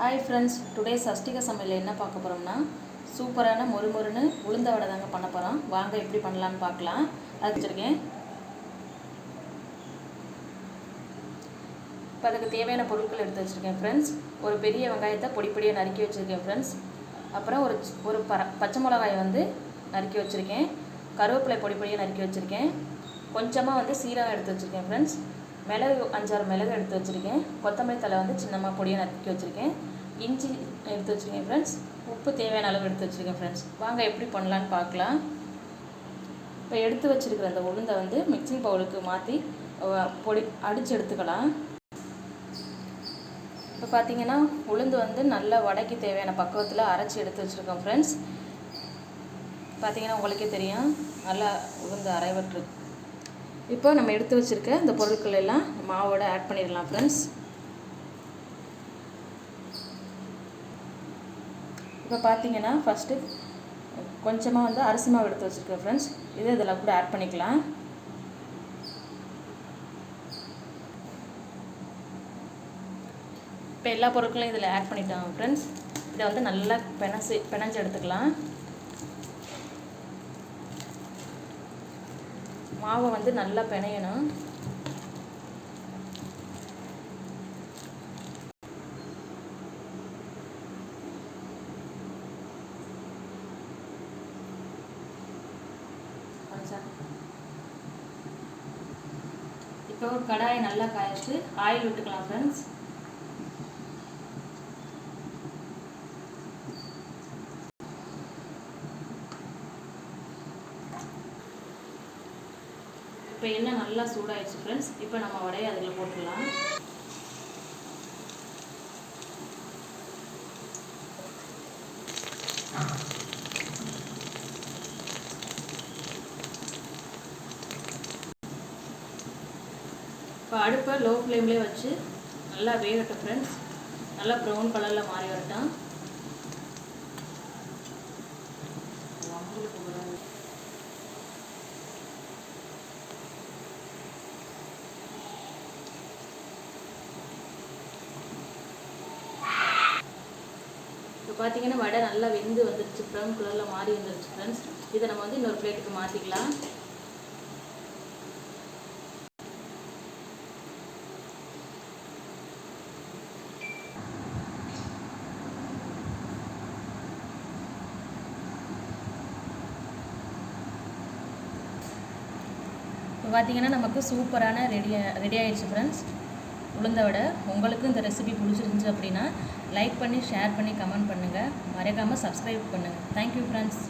Hi friends, today சஷ்டிக சமையல் என்ன பார்க்க போகிறோம்னா சூப்பரான மொறுமொறுன்னு உளுந்த வடை தாங்க பண்ண போகிறோம். வாங்க எப்படி பண்ணலான்னு பார்க்கலாம். அது வச்சுருக்கேன். இப்போ அதுக்கு தேவையான பொருட்கள் எடுத்து வச்சுருக்கேன் ஃப்ரெண்ட்ஸ். ஒரு பெரிய வெங்காயத்தை பொடியாக நறுக்கி வச்சுருக்கேன் ஃப்ரெண்ட்ஸ். அப்புறம் ஒரு பச்சை மிளகாயை நறுக்கி வச்சுருக்கேன். கருவேப்பிலை பொடியாக நறுக்கி வச்சுருக்கேன். கொஞ்சமாக சீரகம் எடுத்து வச்சுருக்கேன் ஃப்ரெண்ட்ஸ். மிளகு 5-6 மிளகு எடுத்து வச்சுருக்கேன். கொத்தமல்லி தழை சின்னமாக பொடியாக நறுக்கி வச்சுருக்கேன். இஞ்சி எடுத்து வச்சுருக்கேன் ஃப்ரெண்ட்ஸ். உப்பு தேவையான அளவு எடுத்து வச்சுருக்கேன் ஃப்ரெண்ட்ஸ். வாங்க எப்படி பண்ணலான்னு பார்க்கலாம். இப்போ எடுத்து வச்சுருக்கிற அந்த உளுந்தை மிக்சிங் பவுலுக்கு மாற்றி பொடி அடித்து எடுத்துக்கலாம். இப்போ பார்த்தீங்கன்னா உளுந்து நல்லா வடைக்கு தேவையான பக்குவத்தில் அரைச்சி எடுத்து வச்சுருக்கோம் ஃப்ரெண்ட்ஸ். பார்த்தீங்கன்னா உங்களுக்கே தெரியும், நல்லா உளுந்து அரைவட்டுருக்கு. இப்போ நம்ம எடுத்து வச்சுருக்க இந்த பொருட்கள் எல்லாம் மாவோட ஆட் பண்ணிடலாம் ஃப்ரெண்ட்ஸ். இப்போ பார்த்தீங்கன்னா ஃபஸ்ட்டு கொஞ்சமாக அரிசி மாவு எடுத்து வச்சுருக்கேன் ஃப்ரெண்ட்ஸ். இதில் கூட ஆட் பண்ணிக்கலாம். இப்போ எல்லா பொருட்களையும் இதில் ஆட் பண்ணிட்டோம் ஃப்ரெண்ட்ஸ். இதை நல்லா பிணைஞ்சு எடுத்துக்கலாம். மாவை நல்லா பிணையணும். இப்போ ஒரு கடாயை நல்லா காய்ச்சி ஆயில் விட்டுக்கலாம் ஃப்ரெண்ட்ஸ். இப்போ எண்ணெய் நல்லா சூடாயிடுச்சு ஃப்ரெண்ட்ஸ். இப்போ நம்ம வடையை அதில் போட்டுடலாம். இப்போ அடுப்பை லோ ஃப்ளேம்லேயே வச்சு நல்லா வேகட்டும் ஃப்ரெண்ட்ஸ். நல்லா ப்ரௌன் கலரில் மாறி வரட்டும். இப்போ பார்த்தீங்கன்னா வடை நல்லா வெந்து வந்துடுச்சு, ப்ரௌன் கலரில் மாறி வந்துடுச்சு ஃப்ரெண்ட்ஸ். இதை நம்ம இன்னொரு பிளேட்டுக்கு மாற்றிக்கலாம். இப்போ பார்த்தீங்கன்னா நமக்கு சூப்பரான ரெடி ஆகிடுச்சு ஃப்ரெண்ட்ஸ் உளுந்த வடை. உங்களுக்கு இந்த ரெசிபி பிடிச்சிருந்துச்சு அப்படின்னா லைக் பண்ணி, ஷேர் பண்ணி, கமெண்ட் பண்ணுங்கள். மறக்காமல் சப்ஸ்கிரைப் பண்ணுங்கள். Thank you friends.